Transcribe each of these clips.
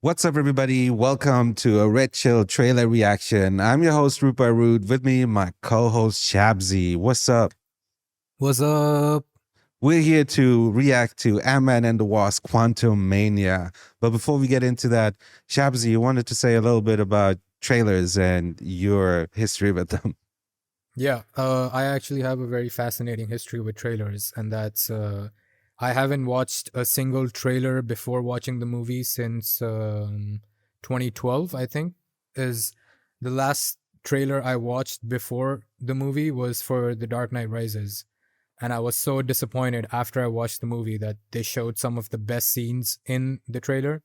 What's up, everybody? Welcome to a Red Chill trailer reaction. I'm your host, Root. With me, my co-host, Shabzy. What's up? What's up? We're here to react to Ant-Man and the Wasp, Quantumania. But before we get into that, Shabzy, you wanted to say a little bit about trailers and your history with them. Yeah, I actually have a very fascinating history with trailers, and that's I haven't watched a single trailer before watching the movie since 2012, I think, is the last trailer I watched before the movie was for The Dark Knight Rises. And I was so disappointed after I watched the movie that they showed some of the best scenes in the trailer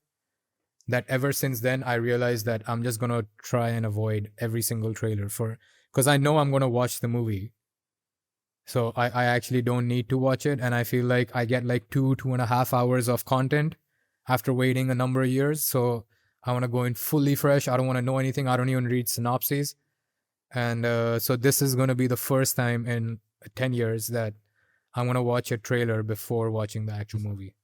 that ever since then I realized that I'm just gonna try and avoid every single trailer for because I know I'm gonna watch the movie. So I actually don't need to watch it, and I feel like I get like 2.5 hours of content after waiting a number of years. So I want to go in fully fresh. I don't want to know anything. I don't even read synopses. And so this is going to be the first time in 10 years that I'm going to watch a trailer before watching the actual movie.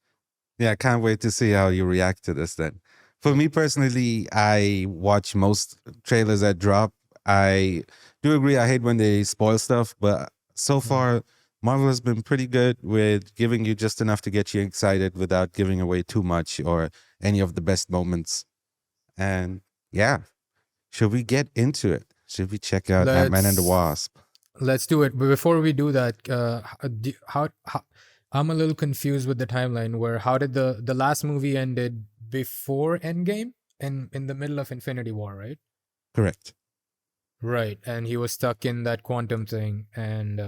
Yeah, I can't wait to see how you react to this then. For me personally, I watch most trailers that drop. I do agree, I hate when they spoil stuff, but so far, Marvel has been pretty good with giving you just enough to get you excited without giving away too much or any of the best moments. And yeah, should we get into it? Should we check out Ant-Man and the Wasp? Let's do it. But before we do that, how I'm a little confused with the timeline. Where how did the last movie ended before Endgame and in the middle of Infinity War, right? Correct. Right, and he was stuck in that quantum thing, and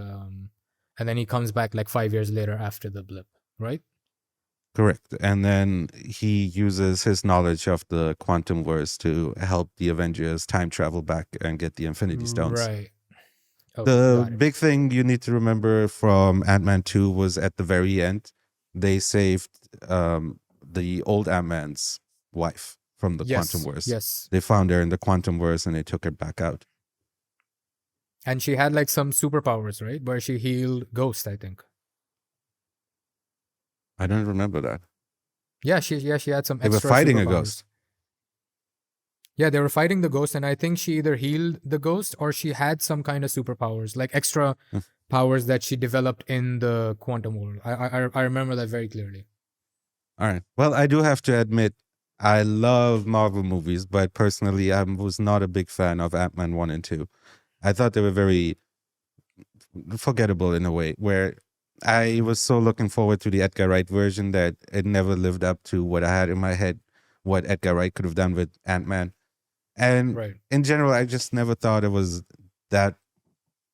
then he comes back like 5 years later after the blip, right? Correct. And then he uses his knowledge of the quantum verse to help the Avengers time travel back and get the Infinity Stones. Right. Okay, The big thing you need to remember from Ant-Man 2 was at the very end, they saved the old Ant-Man's wife from the quantum verse. Yes. They found her in the quantum verse and they took her back out. And she had like some superpowers, right? Where she healed Ghost, I think. I don't remember that. Yeah, she had some They were extra fighting a superpowers. ghost. Yeah, they were fighting the ghost, and I think she either healed the ghost or she had some kind of superpowers, like extra powers that she developed in the quantum world. I remember that very clearly. All right. Well, I do have to admit, I love Marvel movies, but personally, I was not a big fan of Ant-Man 1 and 2. I thought they were very forgettable in a way, where I was so looking forward to the Edgar Wright version that it never lived up to what I had in my head, what Edgar Wright could have done with Ant-Man. And in general, I just never thought it was that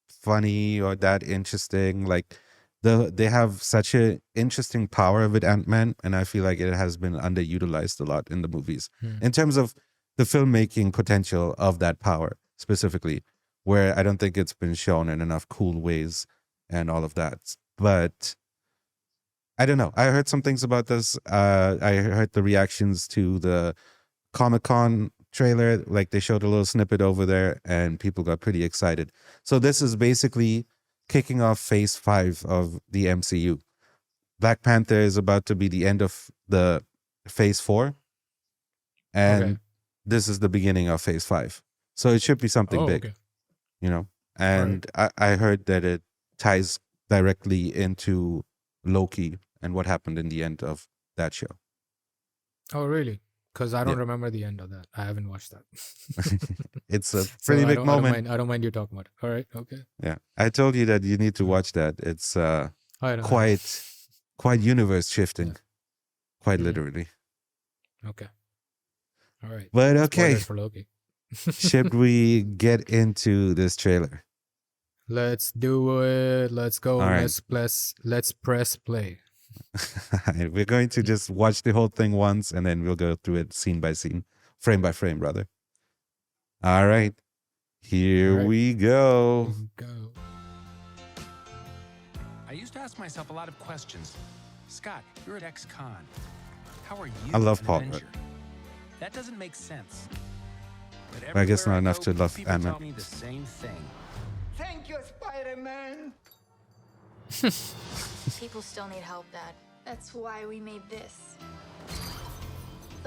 funny or that interesting. Like they have such an interesting power with Ant-Man, and I feel like it has been underutilized a lot in the movies in terms of the filmmaking potential of that power specifically, where I don't think it's been shown in enough cool ways and all of that. But I don't know. I heard some things about this. I heard the reactions to the Comic-Con trailer, like they showed a little snippet over there and people got pretty excited. So this is basically kicking off phase 5 of the MCU. Black Panther is about to be the end of the phase 4. And this is the beginning of phase 5. So it should be something big, you know? And I heard that it ties directly into Loki and what happened in the end of that show. Oh, really? Because I don't remember the end of that. I haven't watched that. It's a pretty big moment. I don't mind you talking about it. All right, okay. Yeah, I told you that you need to watch that. It's quite universe shifting, quite literally. Okay. All right. But okay, for Loki. should we get into this trailer? Let's do it. Let's go. Right. Let's press play. We're going to just watch the whole thing once and then we'll go through it scene by scene, frame by frame, rather. All right. Here we go. I used to ask myself a lot of questions. Scott, you're at ex-con. How are you? I love Paul. That doesn't make sense. But I guess not enough to love Ant-Man. Tell me the same thing. Thank you, Spider-Man. People still need help, Dad. That's why we made this.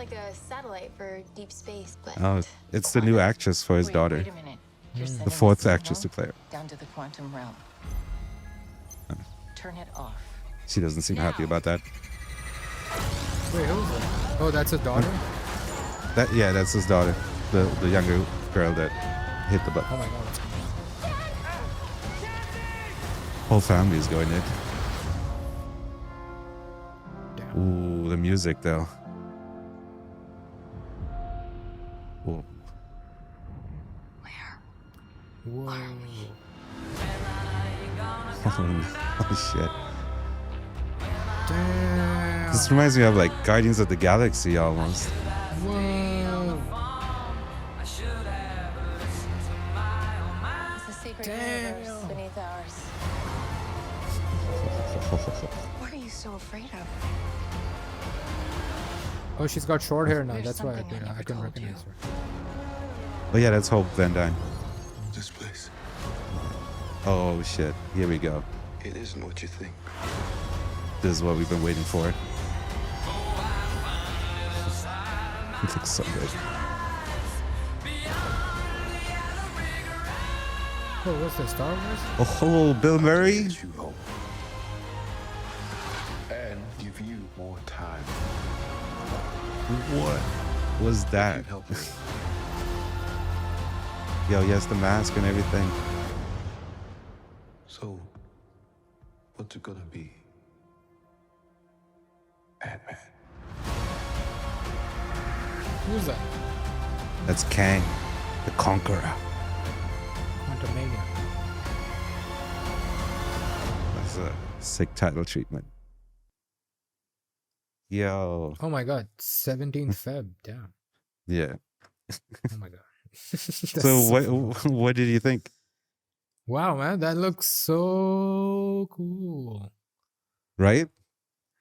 like a satellite for deep space, but Oh, it's the new actress for his daughter. Wait a minute. You're sending The a fourth signal actress to play her. down to the quantum realm. Turn it off. She doesn't seem happy about that. Wait, who's that? Oh, that's his daughter? Yeah, that's his daughter. The younger girl that hit the button. Oh my god. Whole family is going in. Damn. Ooh, the music though. Ooh. Whoa. Oh shit. Damn. This reminds me of like Guardians of the Galaxy almost. Whoa. it's a secret universe beneath ours. What are you so afraid of? Oh, she's got short hair now. There's That's why something I never I couldn't told you. recognize her. Oh yeah, that's Hope Van Dyne. This place, Oh shit. Here we go. it isn't what you think. This is what we've been waiting for. It looks so good. Oh, what's that, Star Wars? Oh, Bill Murray? Get you home. And give you more time. What was You that? help me. Yo, he has the mask and everything. So, what's it gonna be? Ant-Man. Who's that? That's Kang, the Conqueror. Quantumania. That's a sick title treatment. Yo, Oh my god. 17th Feb. Damn. yeah. Oh my god. That's So what did you think? Wow, man. That looks so cool. Right?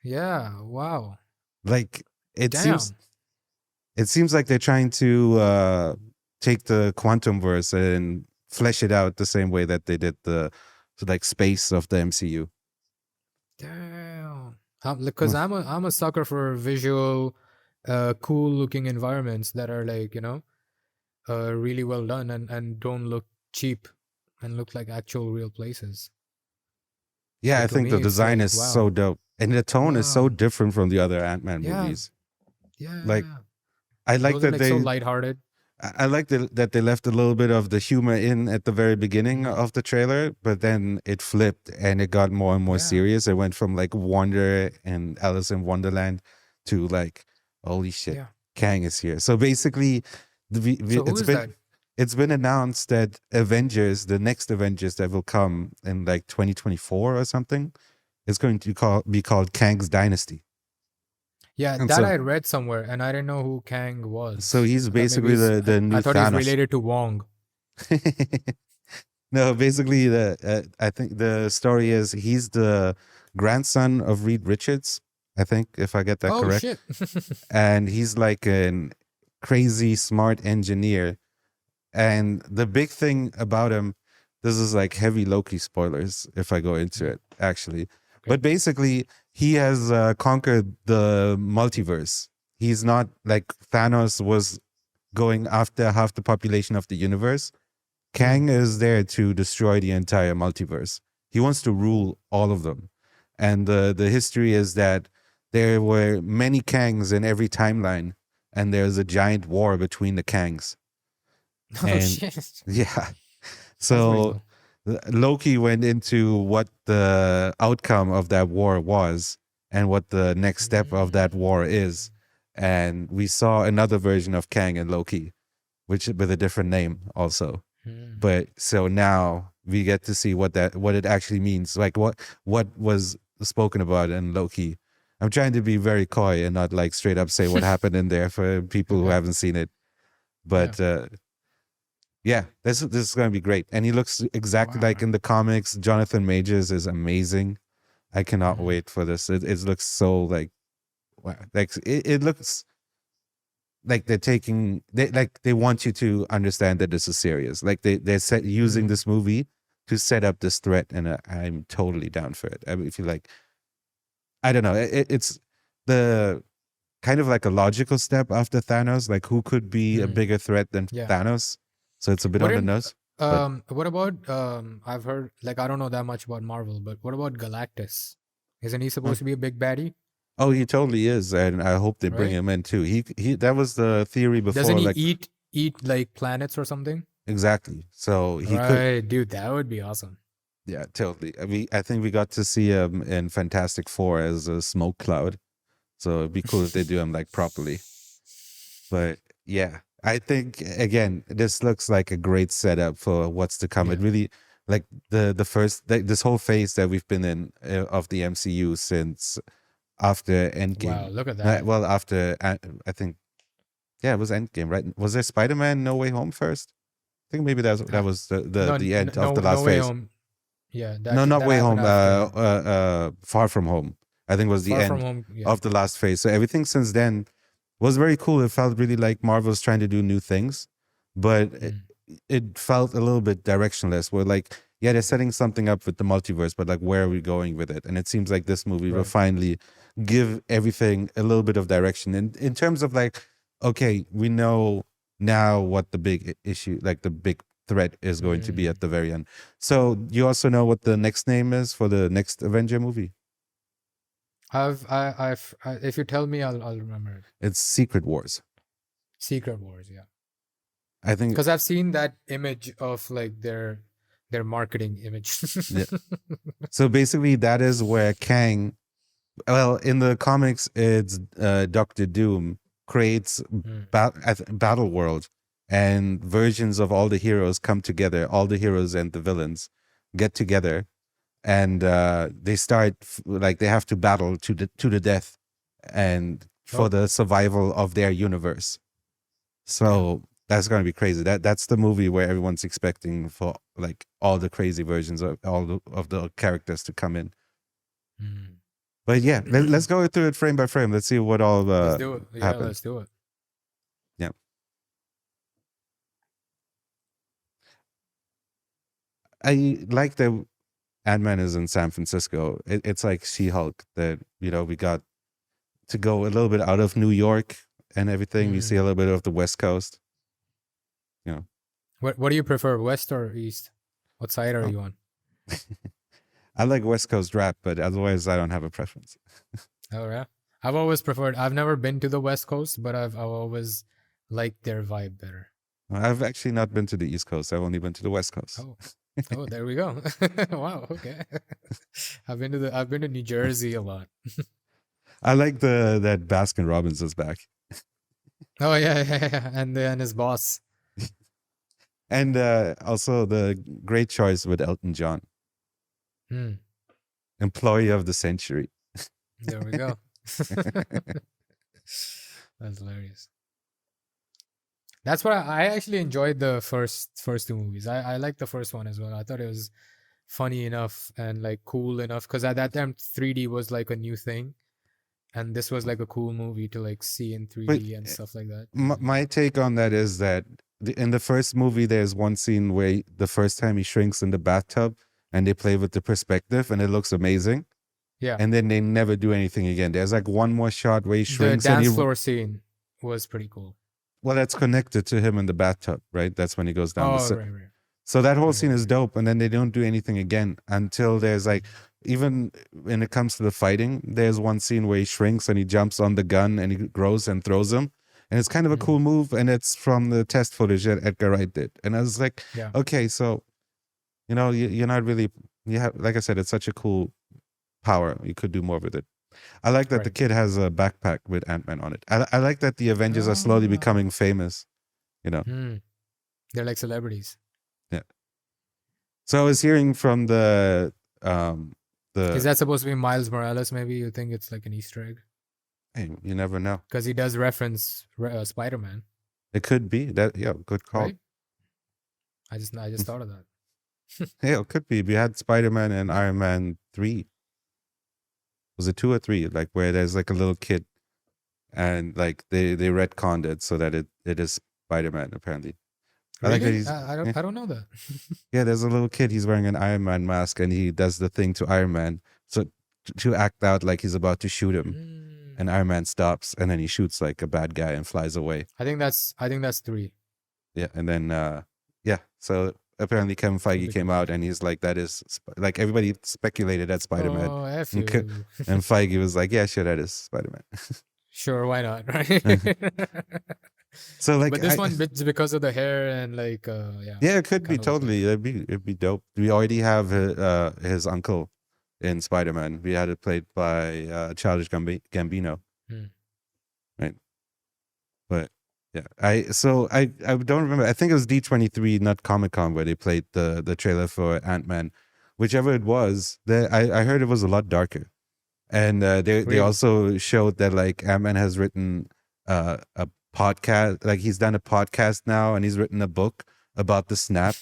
Yeah. Wow. Like it Damn. seems like they're trying to take the quantum verse and flesh it out the same way that they did the like space of the MCU. Damn. Because I'm a sucker for visual, cool looking environments that are like, really well done and don't look cheap and look like actual real places. Yeah, So I to think me, the it's design like, is wow. so dope. And the tone is so Wow. different from the other Ant-Man Yeah. movies. Yeah. Like, I like Wasn't, that like, so they lighthearted. I like that they left a little bit of the humor in at the very beginning of the trailer, but then it flipped and it got more and more Yeah. serious. It went from like Wonder and Alice in Wonderland to like, holy shit, Yeah. Kang is here. So basically, So who is that? it's been announced that Avengers, the next Avengers that will come in like 2024 or something, is going to be called Kang's Dynasty. Yeah, And that so- I read somewhere, and I didn't know who Kang was. So he's I thought maybe basically he's- the new I thought Thanos. he's related to Wong. No, basically I think the story is he's the grandson of Reed Richards. I think if I get that Oh correct, shit! and he's like an crazy smart engineer. And the big thing about him, this is like heavy Loki spoilers if I go into it actually, but basically he has conquered the multiverse. He's not like Thanos was going after half the population of the universe. Kang is there to destroy the entire multiverse. He wants to rule all of them. And the history is that there were many Kangs in every timeline, and there's a giant war between the Kangs. Oh And- shit! Yeah. So Loki went into what the outcome of that war was and what the next step of that war is. And we saw another version of Kang and Loki, which with a different name also. Hmm. But so now we get to see what it actually means. Like what was spoken about in Loki. I'm trying to be very coy and not like straight up say what happened in there for people who haven't seen it. But yeah, this is going to be great. And he looks exactly like in the comics. Jonathan Majors is amazing. I cannot wait for this. It looks so like, wow. Like it looks like they want you to understand that this is serious. Like they're using this movie to set up this threat, and I'm totally down for it. I mean, if you like, I don't know, it's the kind of like a logical step after Thanos. Like, who could be a bigger threat than Yeah. Thanos? So it's a bit on the Wouldn't nose. what about I've heard, like, I don't know that much about Marvel, but what about Galactus? Isn't he supposed to be a big baddie? Oh, he totally is, and I hope they bring Right? him in too. He that was the theory before. Doesn't he like eat like planets or something? exactly. So he could. Right, dude, that would be awesome. Yeah, totally. I think we got to see him in Fantastic Four as a smoke cloud. So it'd be cool if they do him like properly. But yeah, I think again, this looks like a great setup for what's to come. It really like the first this whole phase that we've been in of the MCU since after Endgame. Wow, look at that. Well, after I think, yeah, it was Endgame, right? Was there Spider-Man No Way Home first? I think maybe that was the end of the last Way phase. Home. Yeah, No, not that Way Home. happened after. Far From Home. I think was the Far end From Home. Yeah. of the last phase. So everything since then was very cool. It felt really like Marvel's trying to do new things, but it felt a little bit directionless. Where like, yeah, they're setting something up with the multiverse, but like, where are we going with it? And it seems like this movie will finally give everything a little bit of direction. And in terms of like, okay, we know now what the big issue, like the big threat is going to be at the very end. So you also know what the next name is for the next Avenger movie? If you tell me, I'll remember it. It's Secret Wars. Secret Wars, yeah. I think Because I've seen that image of like their marketing image. Yeah. So basically, that is where Kang, well, in the comics, it's Doctor Doom creates Battle World, and versions of all the heroes come together. All the heroes and the villains get together, and they start like they have to battle to the death, and for the survival of their universe. So that's going to be crazy. That's the movie where everyone's expecting for like all the crazy versions of all of the characters to come in. But yeah, let's go through it frame by frame. Let's see what all Let's do it. Yeah, happened. let's do it. Yeah. I like that Ant-Man is in San Francisco. It's like She-Hulk that, you know, we got to go a little bit out of New York and everything. We see a little bit of the West Coast. You know. What do you prefer, West or East? What side are you on? I like West Coast rap, but otherwise I don't have a preference. Oh yeah. I've always preferred. I've never been to the West Coast, but I've always liked their vibe better. I've actually not been to the East Coast. I've only been to the West Coast. Oh, there we go. Wow. Okay. I've been to New Jersey a lot. I like that Baskin Robbins is back. Oh yeah. And then his boss. And also the great choice with Elton John. Employee of the century. There we go. That's hilarious. That's what I actually enjoyed the first two movies. I liked the first one as well. I thought it was funny enough and like cool enough because at that time 3D was like a new thing, and this was like a cool movie to like see in 3D and stuff like that. My take on that is that in the first movie, there's one scene where the first time he shrinks in the bathtub and they play with the perspective and it looks amazing. Yeah. And then they never do anything again. There's like one more shot where he shrinks. The dance floor scene was pretty cool. Well, that's connected to him in the bathtub, right? That's when he goes down. Right. So that whole scene is dope. And then they don't do anything again until there's like, even when it comes to the fighting, there's one scene where he shrinks and he jumps on the gun and he grows and throws him. And it's kind of a cool move. And it's from the test footage that Edgar Wright did. And I was like, okay, so, you know, you're not really, you have, like I said, it's such a cool power. You could do more with it. I like that the kid has a backpack with Ant-Man on it. I like that the Avengers are slowly becoming famous, you know. They're like celebrities. Yeah. So I was hearing from the Is that supposed to be Miles Morales? Maybe you think it's like an Easter egg? Hey, you never know. Because he does reference Spider-Man. It could be that. Yeah, good call. Right? I just thought of that. Yeah, it could be. We had Spider-Man and Iron Man 3. Was it 2 or 3? Like where there's like a little kid, and like they retconned it so that it is Spider-Man apparently. Really? I like that he's. I don't know that. Yeah, there's a little kid. He's wearing an Iron Man mask, and he does the thing to Iron Man, so to act out like he's about to shoot him. and Iron Man stops, and then he shoots like a bad guy and flies away. I think that's 3. Yeah, and then so apparently Kevin Feige came out and he's like, that is like everybody speculated that's Spider-Man. Oh, F And, you. and Feige was like, yeah, sure, that is Spider-Man. Sure, why not, right? So like, But this one, it's because of the hair and like, yeah. yeah, it could be kinda totally. It'd be dope. We already have his uncle in Spider-Man. We had it played by Childish Gambino, right? But yeah, I don't remember. I think it was D23, not Comic-Con, where they played the trailer for Ant-Man. Whichever it was, I heard it was a lot darker, and they Really? also showed that like Ant-Man has written a podcast, like he's done a podcast now, and he's written a book about the snap.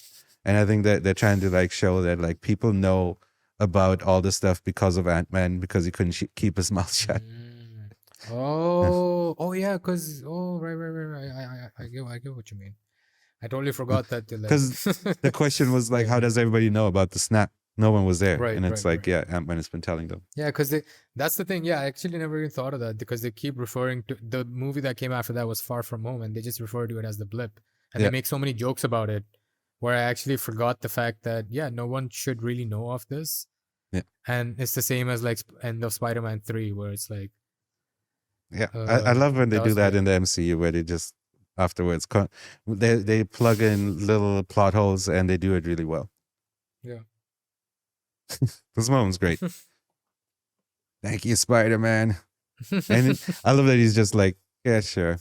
And I think that they're trying to like show that like people know about all this stuff because of Ant-Man, because he couldn't keep his mouth shut. Oh yeah, because right. I get what you mean. I totally forgot that. Because the question was like, how does everybody know about the snap? No one was there, Right, and it's right, like, yeah, Ant-Man has been telling them. Yeah, because that's the thing. Yeah, I actually never even thought of that, because they keep referring to the movie that came after that was Far From Home, and they just refer to it as the blip, and Yeah. they make so many jokes about it, where I actually forgot the fact that no one should really know of this. Yeah. And it's the same as like end of Spider-Man 3, where it's like, Yeah, I love when they that do was that weird. in the MCU, where they just afterwards they plug in little plot holes and they do it really well. yeah. This moment's great. Thank you, Spider-Man. And I love that he's just like, yeah, sure.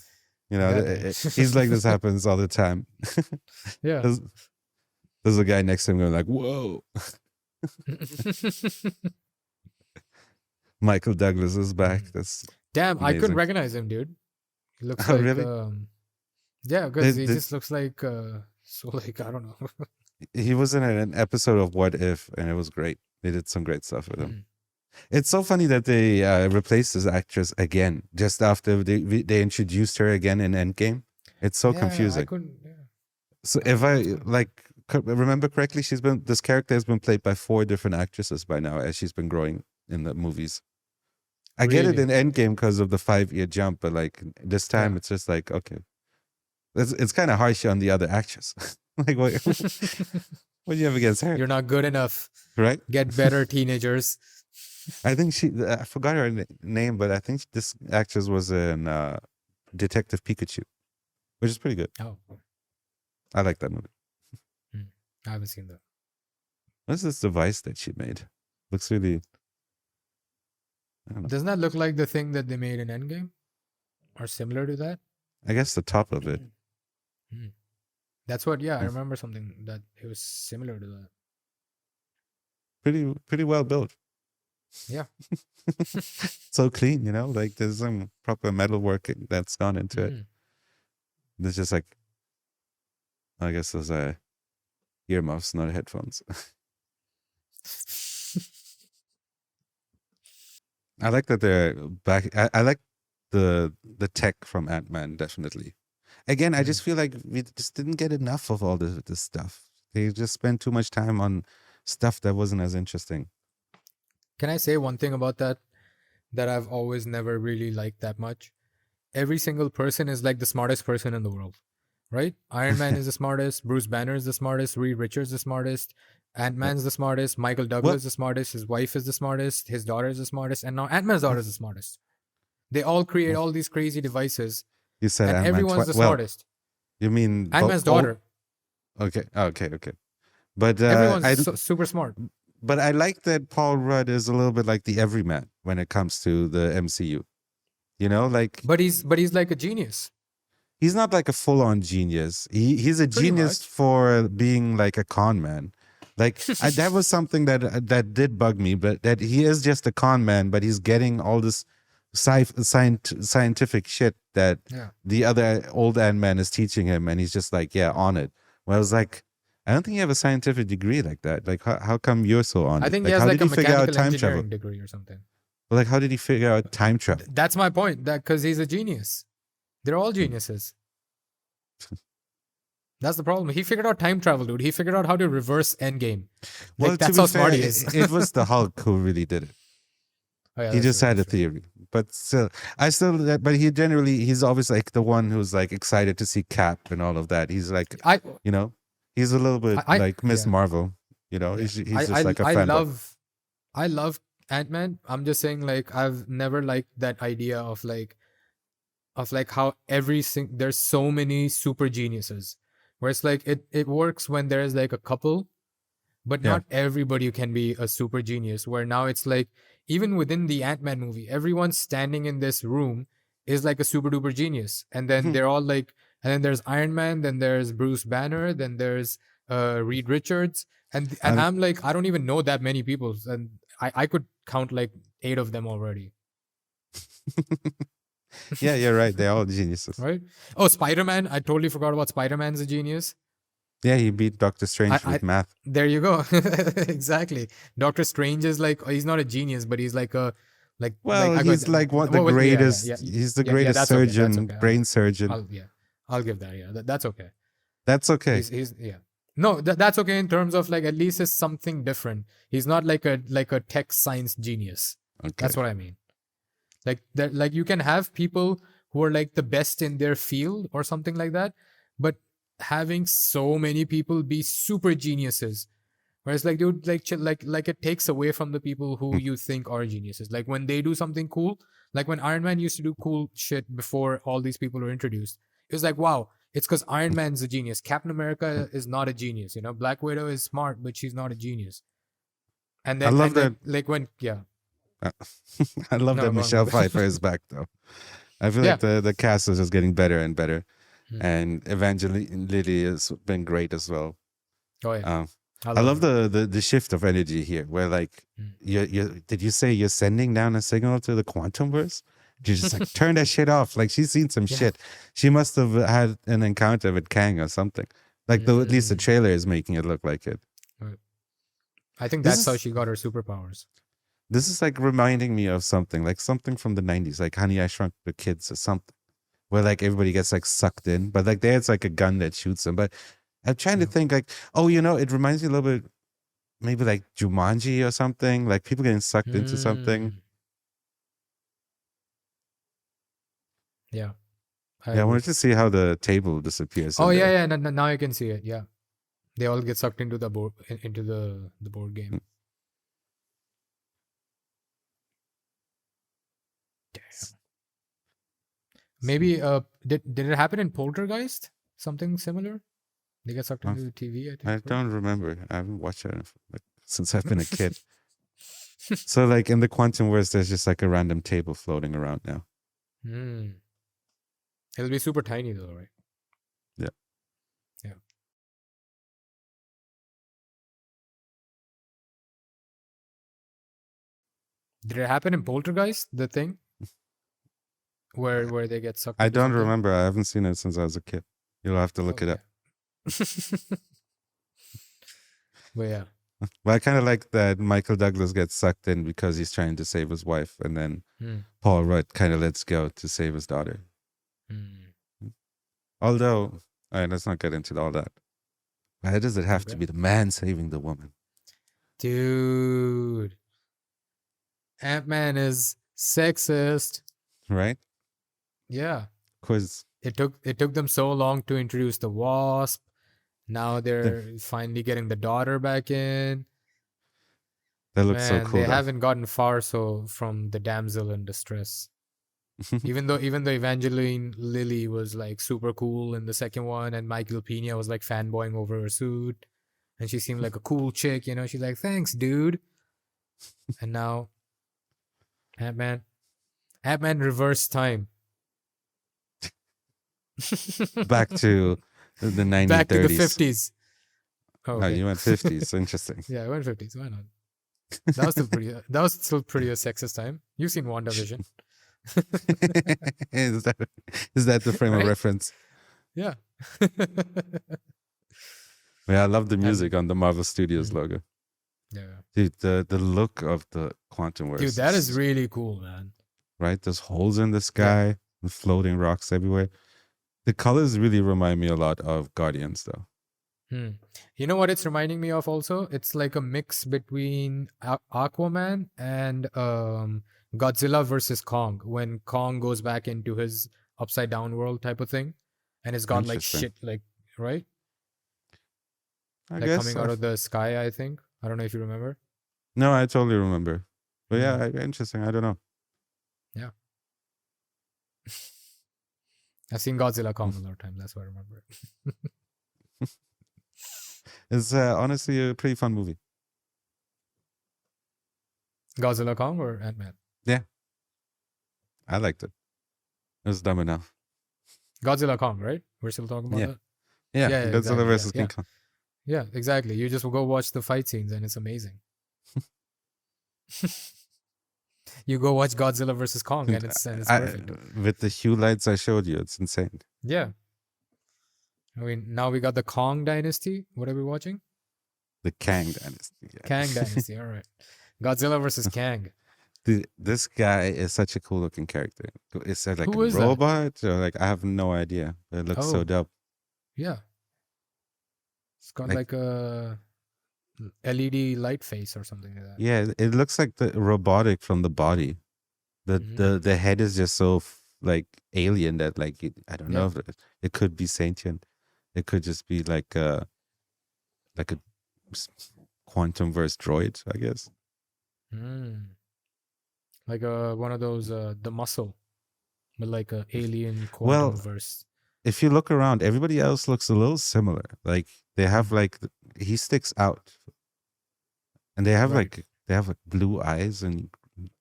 You know, Yeah. he's like, this happens all the time. Yeah. There's a guy next to him going like, whoa. Michael Douglas is back. That's Damn, I Amazing. couldn't recognize him, dude. He looks Oh, like really? yeah, because They- he they- just looks like so like I don't know. he was in an episode of What If, and it was great. They did some great stuff with him. Mm. It's so funny that they replaced this actress again just after they introduced her again in Endgame. It's so Yeah, confusing. I couldn't. Yeah. So if I remember correctly, this character has been played by 4 different actresses by now as she's been growing in the movies. I get it Really? in Endgame because of the 5-year jump, but like this time Yeah. it's just like, okay, it's kind of harsh on the other actress. Like what do you have against her, You're not good enough. right? Get better, teenagers. I think I forgot her name, but I think this actress was in Detective Pikachu, which is pretty good. Oh, I like that movie. I haven't seen that. What's this device that she made? Looks really, I don't know. Doesn't that look like the thing that they made in Endgame, or similar to that? I guess the top of it. That's what. Yeah, I remember something that it was similar to that. Pretty well built. Yeah. So clean, you know, like there's some proper metal work that's gone into it. Mm. There's just like, I guess those are earmuffs, not headphones. I like that they're back. I like the tech from Ant-Man, definitely. Again, I just feel like we just didn't get enough of all this stuff. They just spent too much time on stuff that wasn't as interesting. Can I say one thing about that I've always never really liked that much? Every single person is like the smartest person in the world, right? Iron Man is the smartest, Bruce Banner is the smartest, Reed Richards the smartest, Ant-Man's the smartest, Michael Douglas is the smartest, his wife is the smartest, his daughter is the smartest, and now Ant-Man's daughter is the smartest. They all create all these crazy devices, You said and Ant-Man everyone's the well, smartest. you mean Ant-Man's daughter. Okay. But Everyone's super smart. but I like that Paul Rudd is a little bit like the everyman when it comes to the MCU. You know, like But he's like a genius. he's not like a full-on genius. He's a Pretty genius much. for being like a con man. Like that was something that did bug me, but that he is just a con man, but he's getting all this scientific shit that Yeah. the other old Ant-Man is teaching him, and he's just like, yeah, on it. Well, I was like, I don't think you have a scientific degree like that. Like, how come you're so on I it? think Like, he has how like did a he figure out mechanical time engineering travel? degree or something. Like, how did he figure out time travel? That's my point. That because he's a genius. They're all geniuses. That's the problem. He figured out time travel, dude. He figured out how to reverse Endgame. Like, Well, that's to how be smart fair, he is. it was the Hulk who really did it. Oh, yeah, He that's just true, had a that's true. theory. but still, but he's always like the one who's like excited to see Cap and all of that. He's like, I you know, he's a little bit like Miss yeah. Marvel. You know, Yeah. he's just like a fanboy. I love Ant-Man. I'm just saying, like, I've never liked that idea of like how there's so many super geniuses, where it's like it works when there's like a couple, but Yeah. not everybody can be a super genius. Where now it's like, even within the Ant-Man movie, everyone standing in this room is like a super duper genius, and then they're all like, and then there's Iron Man, then there's Bruce Banner, then there's Reed Richards, and I'm like, I don't even know that many people, and I could count like 8 of them already. Yeah, you're right. They're all geniuses. Right? Oh, Spider-Man. I totally forgot about Spider-Man's a genius. Yeah, he beat Doctor Strange with math. There you go. Exactly. Doctor Strange is like, he's not a genius, but he's like a He's like one of the greatest. He's the greatest surgeon, brain surgeon. I'll give that. Yeah, that's okay. That's okay. He's no, that's okay in terms of like, at least it's something different. He's not like a tech science genius. Okay. That's what I mean. Like that, like you can have people who are like the best in their field or something like that, but having so many people be super geniuses, whereas like, dude, like it takes away from the people who you think are geniuses. Like when they do something cool, like when Iron Man used to do cool shit before all these people were introduced, it was like, wow, it's because Iron Man's a genius. Captain America is not a genius. You know, Black Widow is smart, but she's not a genius. And then I love that. Like when I love that Michelle Pfeiffer is back though. I feel like the cast is just getting better and better, and Evangeline Lilly has been great as well. Oh yeah, I love the shift of energy here, where like did you say you're sending down a signal to the quantum verse? You just like turn that shit off. Like she's seen some shit. She must have had an encounter with Kang or something. Like at least the trailer is making it look like it. Right. I think that's how she got her superpowers. This is like reminding me of something from the 90s, like Honey, I Shrunk the Kids or something, where like everybody gets like sucked in, but like there's like a gun that shoots them. But I'm trying to think like, oh, you know, it reminds me a little bit, maybe like Jumanji or something, like people getting sucked into something. Yeah. I wanted to see how the table disappears. Oh yeah. Now I can see it. Yeah, they all get sucked into the board game. Maybe did it happen in Poltergeist? Something similar? They get sucked into the TV, I think. I don't remember. I haven't watched it since I've been a kid. So like in the quantum verse, there's just like a random table floating around now. It'll be super tiny though, right? Yeah. Yeah. Did it happen in Poltergeist, the thing? Where they get sucked? I don't remember. I haven't seen it since I was a kid. You'll have to look it up. But yeah. But I kind of like that Michael Douglas gets sucked in because he's trying to save his wife, and then Paul Rudd kind of lets go to save his daughter. Although, all right, let's not get into all that. Why does it have to be the man saving the woman? Dude. Ant-Man is sexist. Right? Yeah. Because it took them so long to introduce the Wasp. Now they're finally getting the daughter back in. That looks so cool. They haven't gotten far from the damsel in distress. even though Evangeline Lilly was like super cool in the second one, and Michael Pena was like fanboying over her suit, and she seemed like a cool chick, you know. She's like, "Thanks, dude." And now Ant-Man reverse time. Back to the 1930s. Back to the 50s. Oh, okay. Oh, you went 50s. Interesting. Yeah, I went 50s. Why not? That was still pretty a sexist time. You've seen WandaVision. Is that the frame of reference? Yeah. Yeah, I love the music on the Marvel Studios logo. Yeah. Dude, the look of the quantum verse. Dude, that is really cool, man. Right? There's holes in the sky and floating rocks everywhere. The colors really remind me a lot of Guardians, though. You know what it's reminding me of also? It's like a mix between Aquaman and Godzilla versus Kong, when Kong goes back into his upside down world type of thing, and it's got like Interesting. shit, like, right, I like guess. coming out of the sky. I think, I don't know if you remember. No, I totally remember. But yeah, Mm. interesting. I don't know. Yeah. I've seen Godzilla Kong a lot of times. That's what I remember. It's honestly a pretty fun movie. Godzilla Kong or Ant-Man? I liked it. It was dumb enough. Godzilla Kong, right? We're still talking about Yeah. that? Yeah, Yeah, Godzilla exactly, versus yeah, King Kong. Yeah, exactly. You just go watch the fight scenes and it's amazing. You go watch Godzilla versus Kong and it's perfect. With the hue lights I showed you, it's insane. Yeah. I mean, now we got the Kong Dynasty. What are we watching? The Kang Dynasty. Yeah. Kang Dynasty. All right. Godzilla versus Kang. Dude, this guy is such a cool looking character. Is that like Who a is that? robot? Or like, I have no idea. But it looks so Oh. dope. Yeah. It's got Like- like a LED light face or something like that. Yeah, it looks like the robotic from the body. The head is just so like alien that like I don't know if it could be sentient. It could just be like a quantum verse droid, I guess. Mm. Like one of those the muscle, but like a alien Well, quantum verse. If you look around, everybody else looks a little similar. Like they have like he sticks out, and they have Right. like blue eyes and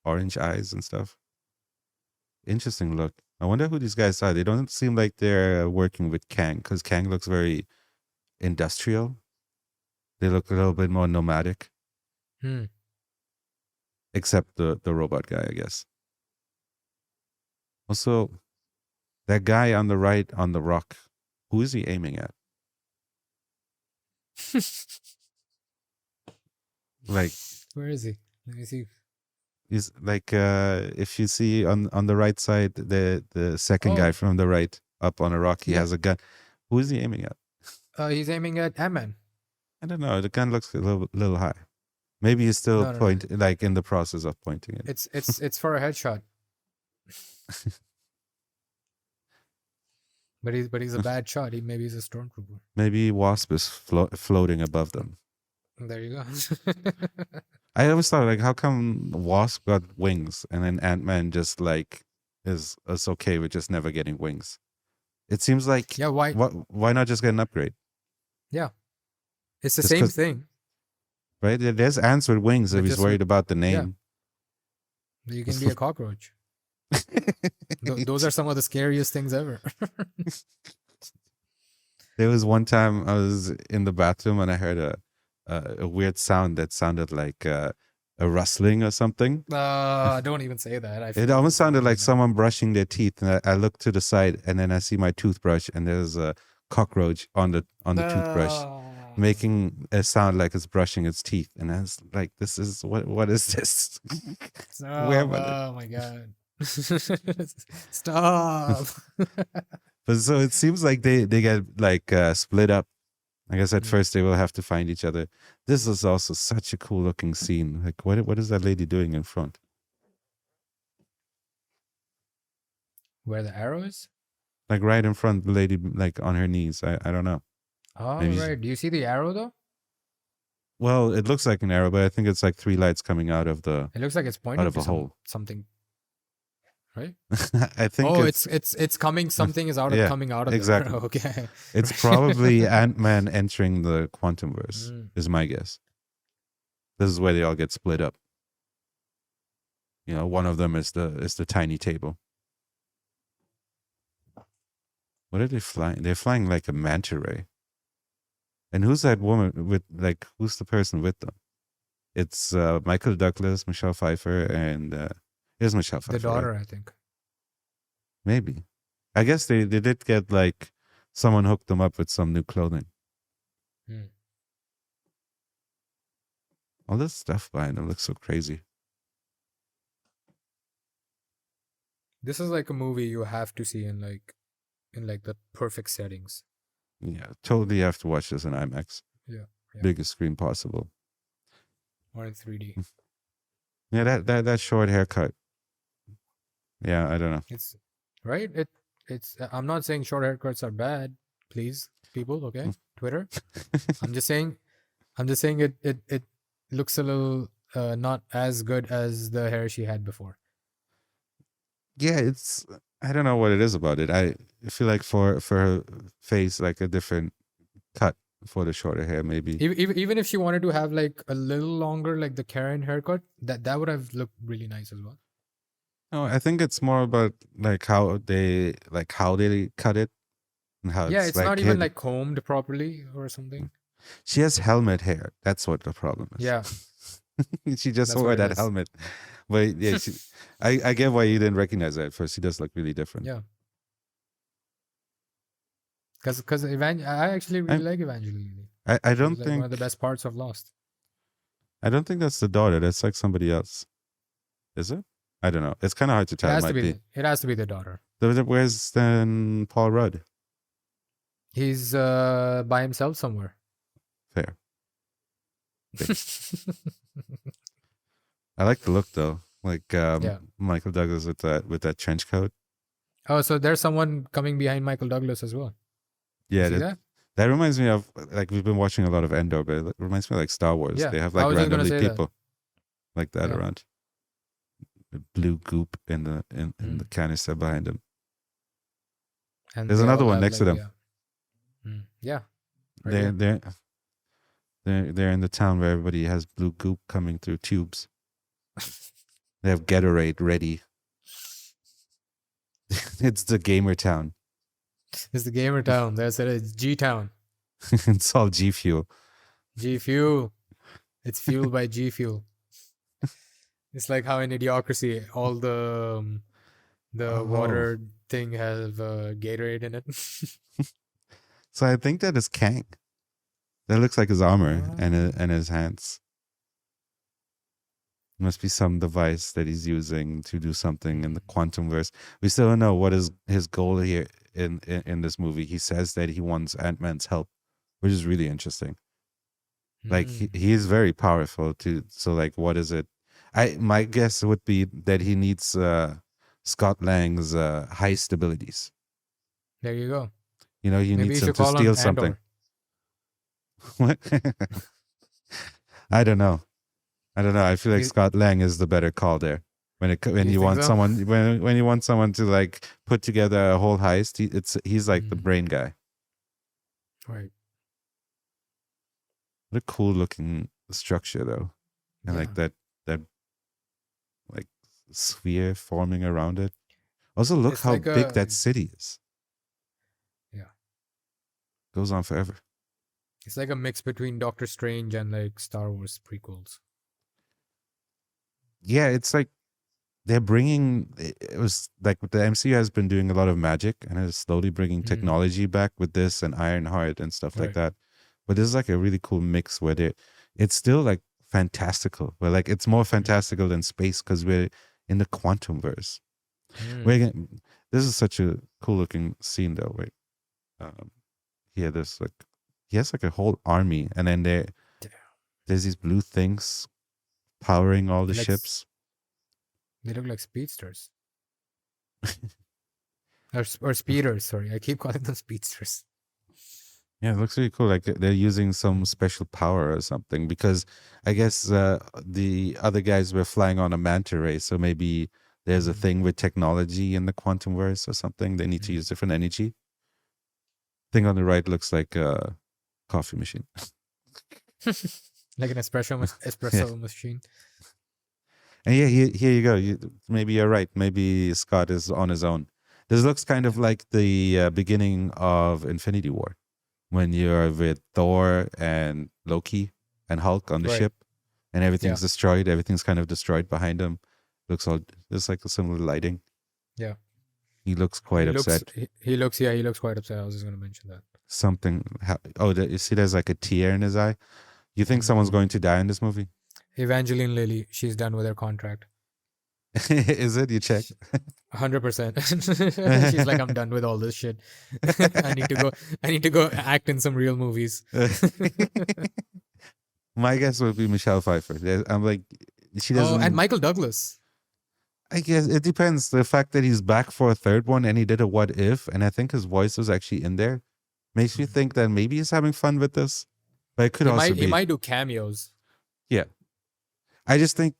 orange eyes and stuff. Interesting look. I wonder who these guys are. They don't seem like they're working with Kang, because Kang looks very industrial. They look a little bit more nomadic, Hmm. except the robot guy, I guess. Also, that guy on the right on the rock, who is he aiming at? Like, Where is he? Let me see. is like if you see on the right side, the second Oh. guy from the right up on a rock, he Yeah. has a gun. Who is he aiming at? He's aiming at Ant-Man. I don't know. The gun looks a little high. Maybe he's still No. like in the process of pointing it. It's for a headshot. But he's a bad shot. Maybe he's a stormtrooper. Maybe Wasp is floating above them. There you go. I always thought, like, how come Wasp got wings and then Ant-Man just like is okay with just never getting wings? It seems like Yeah, why? why not just get an upgrade, Yeah, it's the Just same 'cause- thing. right? There's ants with wings if But he's just worried about the yeah. name. You can be a cockroach. Those are some of the scariest things ever. There was one time I was in the bathroom and I heard a weird sound that sounded like a rustling or something. Don't even say that. It almost sounded like someone brushing their teeth, and I look to the side, and then I see my toothbrush, and there's a cockroach on the toothbrush, making a sound like it's brushing its teeth, and I was like, "This is what is this?" Where am I? Oh my god! Stop! But so it seems like they get like split up. I guess at first they will have to find each other. This is also such a cool looking scene. Like, what is that lady doing in front? Where the arrow is? Like right in front, the lady like on her knees. I don't know. Oh Maybe- right. Do you see the arrow though? Well, it looks like an arrow, but I think it's like three lights coming out of the. It looks like it's pointing of to a hole. something. Right? I think Oh, it's coming. Something is Yeah, coming out of exactly. there. Okay. it's probably Ant-Man entering the Quantumverse. Mm. Is my guess. This is where they all get split up. You know, one of them is the tiny table. What are they flying? They're flying like a manta ray. And who's that woman with, like, who's the person with them? It's Michael Douglas, Michelle Pfeiffer, and here's Michelle Pfeiffer. The right? daughter, I think. Maybe. I guess they did get like someone hooked them up with some new clothing. Hmm. All this stuff behind them looks so crazy. This is like a movie you have to see in like the perfect settings. Yeah, totally have to watch this in IMAX. Yeah. Biggest screen possible. Or in 3D. Yeah, that short haircut Yeah, I don't know. It's right. It's. I'm not saying short haircuts are bad. Please, people. Okay, Twitter. I'm just saying. It looks a little not as good as the hair she had before. Yeah, I don't know what it is about it. I feel like for her face, like a different cut for the shorter hair, maybe. Even if she wanted to have like a little longer, like the Karen haircut, that would have looked really nice as well. No, I think it's more about like how they cut it and how Yeah, it's it's like not even hidden. like combed properly or something. She has helmet hair. That's what the problem is. Yeah, She just that's wore what it that is. helmet. But yeah, I get why you didn't recognize her at first. She does look really different. Yeah. Because I actually really like Evangeline. I She don't was like one think of the best parts of Lost. I don't think that's the daughter. That's like somebody else. Is it? I don't know. It's kind of hard to It tell. has It to might be. be. It has to be the daughter. Where's then Paul Rudd? He's by himself somewhere. Fair. I like the look though. Like Yeah. Michael Douglas with that trench coat. Oh, so there's someone coming behind Michael Douglas as well. Yeah, See that? that reminds me of, like, we've been watching a lot of Endor, but it reminds me of like Star Wars. Yeah, They have I like was just gonna randomly say that. people like that Yeah. around. The blue goop in the the canister behind him. And There's they another all one have, next to like, them. Yeah. Right They're here. they're in the town where everybody has blue goop coming through tubes. They have Gatorade ready. It's the gamer town. It's the gamer town. That's it. It's G town. It's all G Fuel. G Fuel. It's fueled by G Fuel. It's like how in Idiocracy, all the water thing have Gatorade in it. So I think that is Kang. That looks like his armor and his hands. Must be some device that he's using to do something in the quantum verse. We still don't know what is his goal here in this movie. He says that he wants Ant-Man's help, which is really interesting. Like he is very powerful too. So like, what is it? My guess would be that he needs Scott Lang's heist abilities. There you go. You know, he Maybe needs you him should to call steal him something. Andor. What? I don't know. I feel like Scott Lang is the better call there. When you think want so? someone when you want someone to like put together a whole heist, he's like the brain guy. Right. What a cool looking structure though, and Yeah. like that like sphere forming around it. Also, look It's how like big a- that city is. Yeah. Goes on forever. It's like a mix between Doctor Strange and like Star Wars prequels. Yeah, it's like they're bringing. It was like the MCU has been doing a lot of magic and is slowly bringing technology back with this and Ironheart and stuff like Right. that. But this is like a really cool mix where it's still like fantastical, but like it's more fantastical than space because we're in the quantum verse. This is such a cool looking scene though. Wait, here there's like he has like a whole army, and then there's these blue things powering all the Like ships. They look like speedsters. or speeders, sorry. I keep calling them speedsters. Yeah, it looks really cool. Like they're using some special power or something because I guess the other guys were flying on a manta ray, so maybe there's a thing with technology in the quantum verse or something. They need to use different energy. Thing on the right looks like a coffee machine. Like an espresso machine. And yeah, here you go. Maybe you're right. Maybe Scott is on his own. This looks kind of like the beginning of Infinity War, when you're with Thor and Loki and Hulk on the Right. ship, and everything's destroyed. Everything's kind of destroyed behind him. There's like a similar lighting. Yeah. He looks quite upset. He looks quite upset. I was just going to mention that. You see, there's like a tear in his eye. You think someone's going to die in this movie? Evangeline Lilly, she's done with her contract. Is it? You check? 100%. She's like, I'm done with all this shit. I need to go act in some real movies. My guess would be Michelle Pfeiffer. I'm like, she doesn't. Oh, and Michael Douglas. I guess it depends. The fact that he's back for a third one and he did a what if, and I think his voice was actually in there, makes me think that maybe he's having fun with this. But it could also He be. might do cameos. Yeah. I just think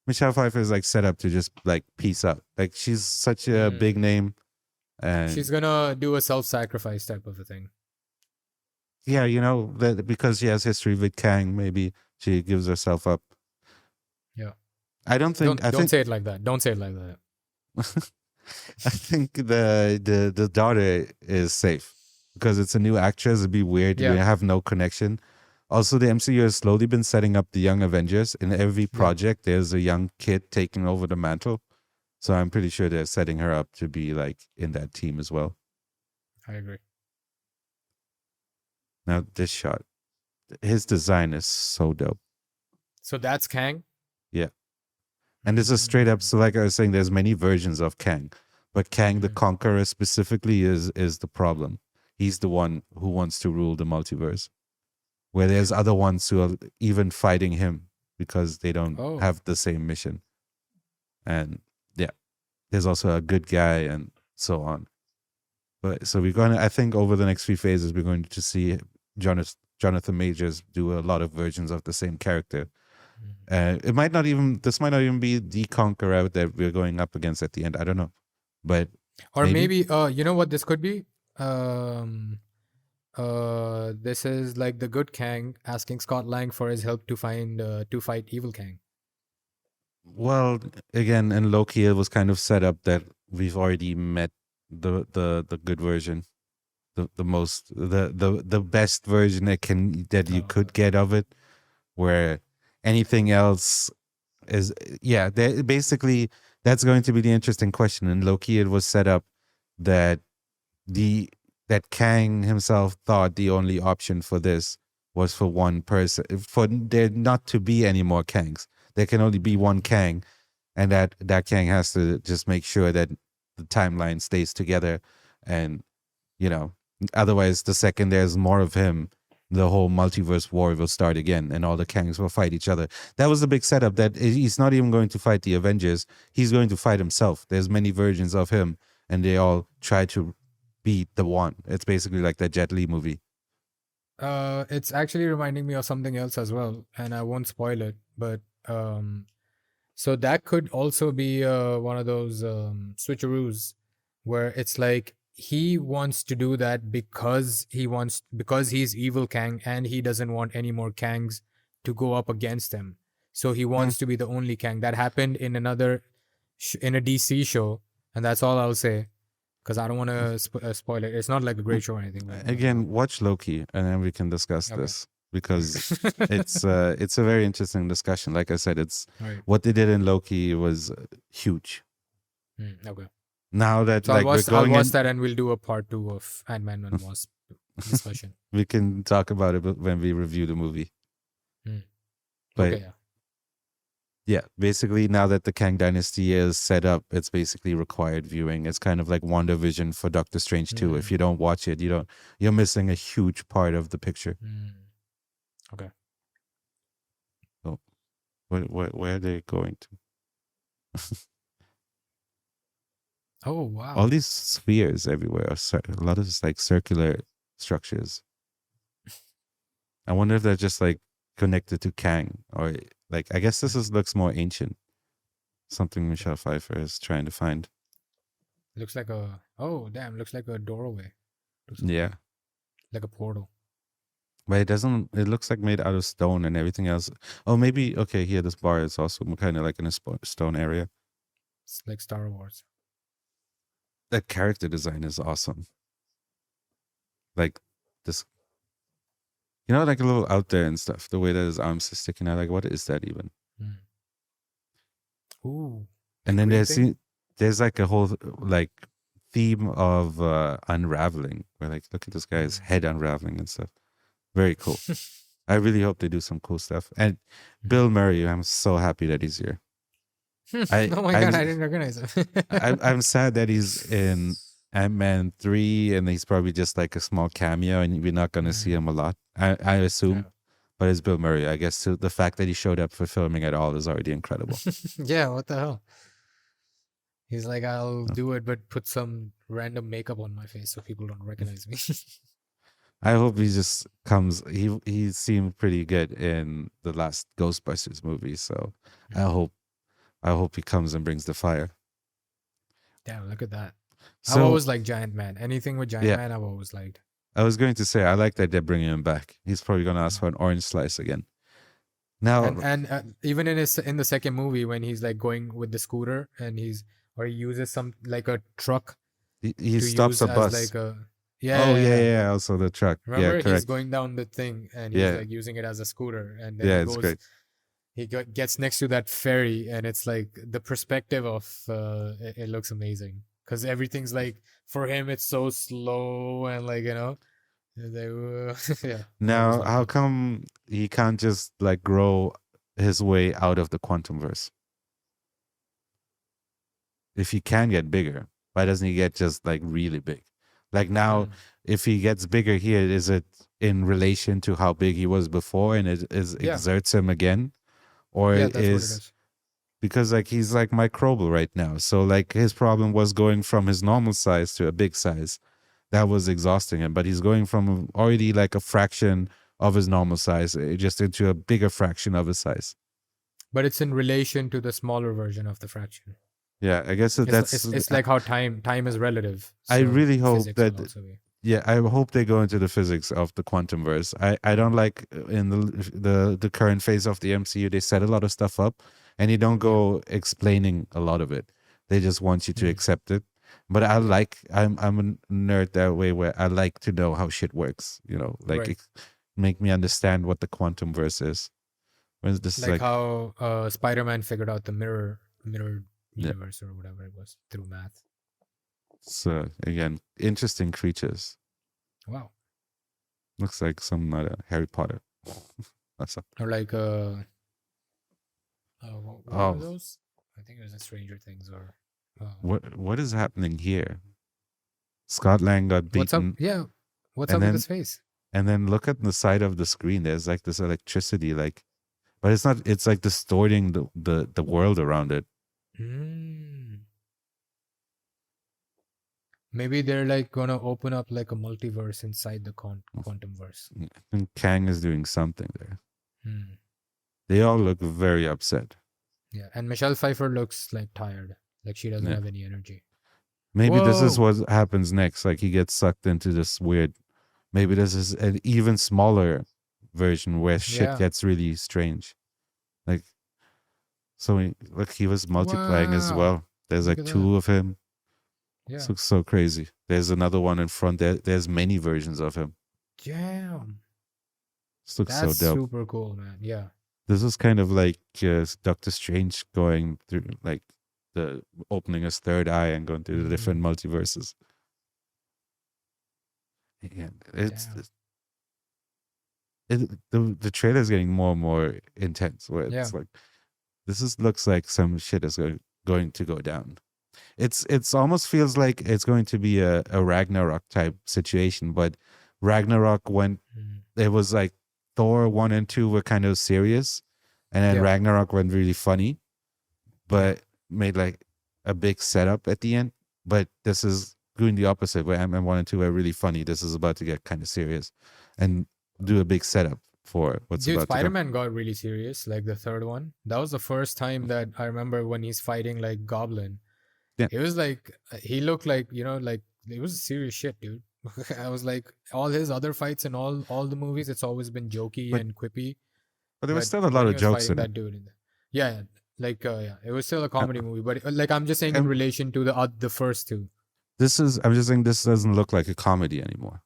Michelle Pfeiffer is like set up to just like peace out. Like she's such a big name. And She's gonna do a self-sacrifice type of a thing. yeah, you know, that because she has history with Kang, maybe she gives herself up. Yeah. I don't think Don't say it like that. Don't say it like that. I think the daughter is safe because it's a new actress. It'd be weird. Yeah. We have no connection. Also, the MCU has slowly been setting up the young Avengers. In every project, there's a young kid taking over the mantle. So I'm pretty sure they're setting her up to be like in that team as well. I agree. Now this shot, his design is so dope. So that's Kang. Yeah. And this is straight up. So like I was saying, there's many versions of Kang, but Kang the Conqueror specifically is the problem. He's the one who wants to rule the multiverse, where there's other ones who are even fighting him because they don't have the same mission. And yeah, there's also a good guy and so on. But so we're going to, I think over the next few phases, we're going to see Jonathan Majors do a lot of versions of the same character. This might not even be the Conqueror that we're going up against at the end. I don't know, but or maybe you know what this could be. This is like the good Kang asking Scott Lang for his help to fight evil Kang. Well, again, in Loki, it was kind of set up that we've already met the good version, the best version that you could get of it, where anything else is basically that's going to be the interesting question. In Loki, it was set up that Kang himself thought the only option for this was for one person, for there not to be any more Kangs. There can only be one Kang, and that Kang has to just make sure that the timeline stays together, and otherwise, the second there's more of him, the whole multiverse war will start again, and all the Kangs will fight each other. That was the big setup. That he's not even going to fight the Avengers; he's going to fight himself. There's many versions of him, and they all try to beat the one. It's basically like that Jet Li movie. It's actually reminding me of something else as well, and I won't spoil it, but so that could also be one of those switcheroos where it's like he wants to do that because he's evil Kang and he doesn't want any more Kangs to go up against him. So he wants to be the only Kang. That happened in in a DC show, and that's all I'll say. Because I don't want to spoil it. It's not like a great show or anything. Again, watch Loki, and then we can discuss this, because it's a very interesting discussion. Like I said, what they did in Loki was huge. Okay. Now that so I'll watch that, and we'll do a part 2 of Ant-Man and the Wasp discussion. We can talk about it when we review the movie. But okay, yeah, basically now that the Kang Dynasty is set up, it's basically required viewing. It's kind of like WandaVision for Doctor Strange 2. If you don't watch it, you're missing a huge part of the picture. Okay. So, where are they going to? Oh wow! All these spheres everywhere. A lot of like circular structures. I wonder if they're just like connected to Kang, or like I guess looks more ancient. Something Michelle Pfeiffer is trying to find. Looks like looks like a doorway. Like a portal. But it doesn't. It looks like made out of stone and everything else. Oh, maybe here. This bar is also kind of like in a stone area. It's like Star Wars. That character design is awesome. Like this, like a little out there and stuff. The way that his arms are sticking out. Like, what is that even? Ooh. And then there's like a whole like theme of unraveling. Where like, look at this guy's head unraveling and stuff. Very cool. I really hope they do some cool stuff. And Bill Murray, I'm so happy that he's here. Oh my god, I didn't recognize him. I'm sad that he's in Ant-Man 3 and he's probably just like a small cameo and we're not going to see him a lot, I assume. Yeah. But it's Bill Murray. I guess the fact that he showed up for filming at all is already incredible. Yeah, what the hell? He's like, I'll do it, but put some random makeup on my face so people don't recognize me. I hope he just comes. He seemed pretty good in the last Ghostbusters movie, so I hope he comes and brings the fire. Damn, look at that. I've So always liked Giant Man. Anything with Giant Yeah. Man, I've always liked. I was going to say I like that they're bringing him back. He's probably gonna ask for an orange slice again. Now, And even in the second movie when he's like going with the scooter and he uses some like a truck he to stops use a as bus. like a Oh yeah. Also the truck. Remember, Yeah, he's correct. going down the thing and he's Yeah. like using it as a scooter, and then Yeah, he it's goes. great. He gets next to that ferry, and it's like the perspective of it looks amazing because everything's like for him it's so slow and like yeah. Now, how come he can't just like grow his way out of the quantum verse? If he can get bigger, why doesn't he get just like really big? Like now, if he gets bigger here, is it in relation to how big he was before and it Yeah. exerts him again? Or Yeah, it that's what it is is. because like he's like microbial right now. So like his problem was going from his normal size to a big size. That was exhausting him. But he's going from already like a fraction of his normal size just into a bigger fraction of his size. But it's in relation to the smaller version of the fraction. Yeah, I guess It's like how time is relative. I really hope physics will that also be. yeah, I hope they go into the physics of the quantum verse. I don't like in the current phase of the MCU they set a lot of stuff up and you don't go explaining a lot of it. They just want you to accept it. But I'm a nerd that way where I like to know how shit works, like Right. make me understand what the quantum verse is. When this is Like like how Spider-Man figured out the mirror Yeah. universe or whatever it was through math. so again, interesting creatures. Wow. Looks like some Harry Potter. That's a, Or like what Oh. were those? I think it was in Stranger Things or what is happening here? Scott Lang got what's up? beaten. Yeah. What's And up then- with his face? And then look at the side of the screen. There's like this electricity, but it's not. It's like distorting the world around it. Mm. Maybe they're like gonna open up like a multiverse inside the quantum verse. And Kang is doing something there. Hmm. They all look very upset. Yeah, and Michelle Pfeiffer looks like tired, like she doesn't Yeah. have any energy. Maybe this is Whoa. what happens next. Like he gets sucked into this weird. Maybe this is an even smaller version where shit Yeah. gets really strange. Like, so he was multiplying as Wow. well. There's Look like at two of him. Yeah, This looks so crazy. There's another one in front. There's many versions of him. damn, This looks that's so dope. super cool, man. Yeah, This is kind of like Doctor Strange going through, like the opening his third eye and going through the different multiverses. Yeah, Damn. the trailer is getting more and more intense. Where it's Yeah. like looks like some shit is going to go down. It's almost feels like it's going to be a Ragnarok type situation, but Ragnarok went. Mm. It was like Thor 1 and 2 were kind of serious, and then Yeah. Ragnarok went really funny, but made like a big setup at the end. But this is doing the opposite, where Ant-Man 1 and 2 are really funny. This is about to get kind of serious and do a big setup for what's Dude, about to come. Spider-Man got really serious, like the third one. That was the first time that I remember when he's fighting like Goblin. Yeah. It was like he looked like like it was serious shit, dude. I was like, all his other fights and all the movies, it's always been jokey But- and quippy. But there was But still a when lot he of was jokes fighting in that it. dude in there. Yeah, like yeah, it was still a comedy movie, but like I'm just saying in and- relation to the first two. I'm just saying this doesn't look like a comedy anymore.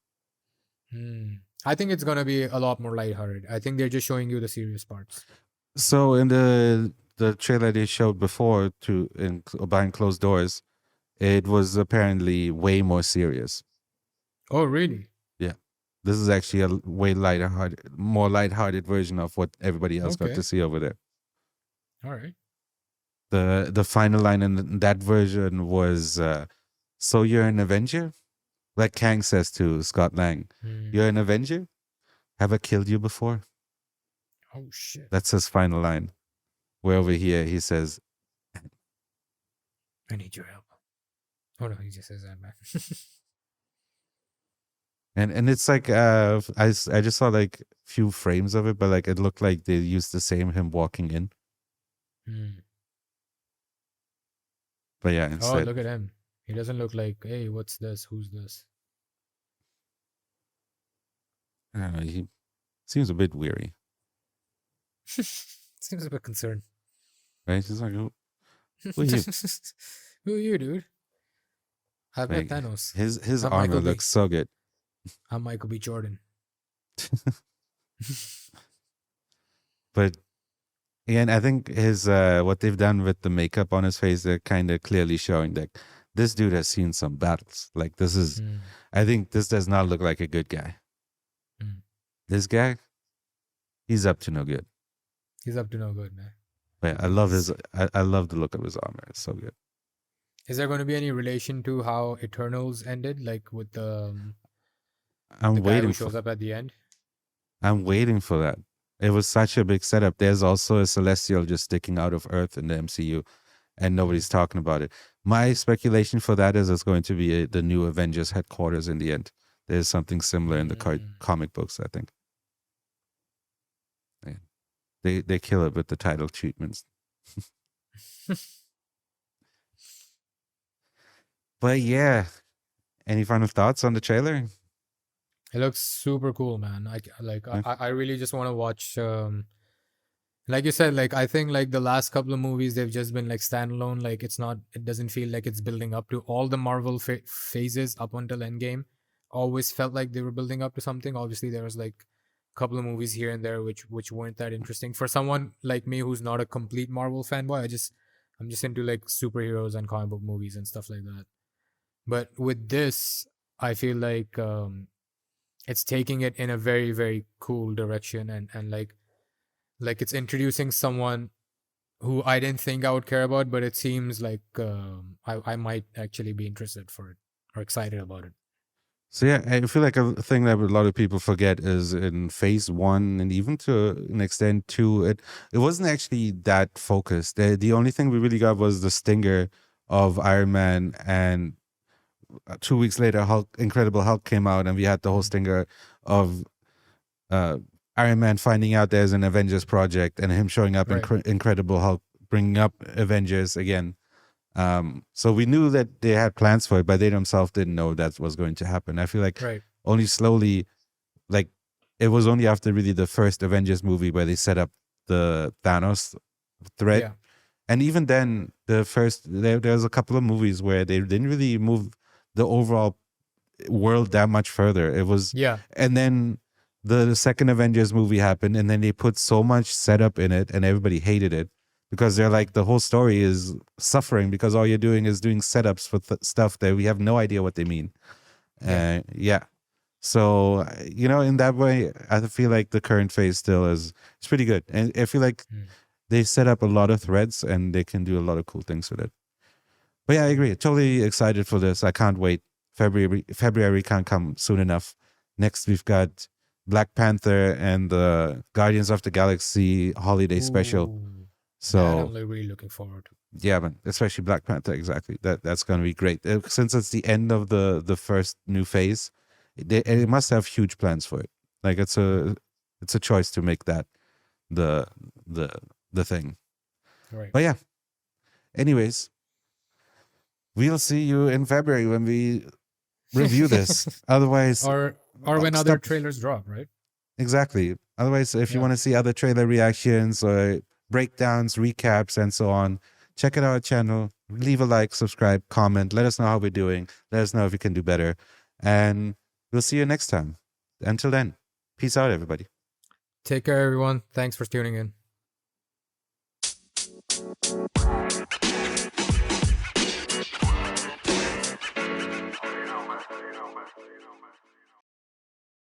I think it's gonna be a lot more lighthearted. I think they're just showing you the serious parts. So in the trailer they showed before behind closed doors, it was apparently way more serious. Oh, really? This is actually a way more lighthearted version of what everybody else got Okay. to see over there. All right. The final line in that version was, "So you're an Avenger?" Like Kang says to Scott Lang, "You're an Avenger? Have I killed you before?" Oh shit. That's his final line. Where over here he says, I need your help. Oh no, he just says that, man. And it's like I just saw like few frames of it, but like it looked like they used the same him walking in. But yeah, Oh, instead, look at him. He doesn't look like, hey, what's this? Who's this? I don't know, he seems a bit weary, Seems a bit concerned. right? He's like, who are you? Who are you, dude? I've met Like, Thanos. his I'm armor Michael B. looks so good. I'm Michael B. Jordan. But again, I think his what they've done with the makeup on his face, they're kind of clearly showing that this dude has seen some battles. Like this is, I think this does not look like a good guy. This guy, he's up to no good. He's up to no good, man. But I love his, I love the look of his armor. It's so good. Is there going to be any relation to how Eternals ended, like with the I'm guy who waiting shows for, up at the end? I'm waiting for that. It was such a big setup. There's also a Celestial just sticking out of Earth in the MCU, and nobody's talking about it. My speculation for that is it's going to be the new Avengers headquarters in the end. There's something similar in the comic books, I think. Yeah. They kill it with the title treatments. But yeah, any final thoughts on the trailer? It looks super cool, man. I really just want to watch. Like you said, like I think like the last couple of movies they've just been like standalone. Like it doesn't feel like it's building up to all the Marvel phases up until Endgame. Always felt like they were building up to something. Obviously, there was like a couple of movies here and there which weren't that interesting for someone like me who's not a complete Marvel fanboy. I'm just into like superheroes and comic book movies and stuff like that. But with this, I feel like it's taking it in a very, very cool direction, and like it's introducing someone who I didn't think I would care about, but it seems like I might actually be interested for it or excited about it. So yeah, I feel like a thing that a lot of people forget is in phase 1 and even to an extent 2, it wasn't actually that focused. The only thing we really got was the stinger of Iron Man, and 2 weeks later, Incredible Hulk came out, and we had the whole stinger of Iron Man finding out there's an Avengers project and him showing up in Incredible Hulk, bringing up Avengers again. So we knew that they had plans for it, but they themselves didn't know that was going to happen. I feel like only slowly, like it was only after really the first Avengers movie where they set up the Thanos threat. Yeah. And even then, there was a couple of movies where they didn't really move the overall world that much further. It was, and then the second Avengers movie happened, and then they put so much setup in it, and everybody hated it because they're like, the whole story is suffering because all you're doing is doing setups for stuff that we have no idea what they mean. So, you know, in that way, I feel like the current phase still it's pretty good. And I feel like they set up a lot of threads and they can do a lot of cool things with it. But yeah, I agree. Totally excited for this. I can't wait. February can't come soon enough. Next, we've got Black Panther and the Guardians of the Galaxy holiday special. So I'm really looking forward to. Yeah, man, especially Black Panther. Exactly. That's going to be great. Since it's the end of the first new phase, it must have huge plans for it. Like it's a choice to make that the thing. Right. But yeah. Anyways, we'll see you in February when we review this. Otherwise, or when other trailers drop, right? Exactly. Otherwise, if you want to see other trailer reactions or breakdowns, recaps, and so on, check out our channel. Leave a like, subscribe, comment. Let us know how we're doing. Let us know if we can do better. And we'll see you next time. Until then, peace out, everybody. Take care, everyone. Thanks for tuning in.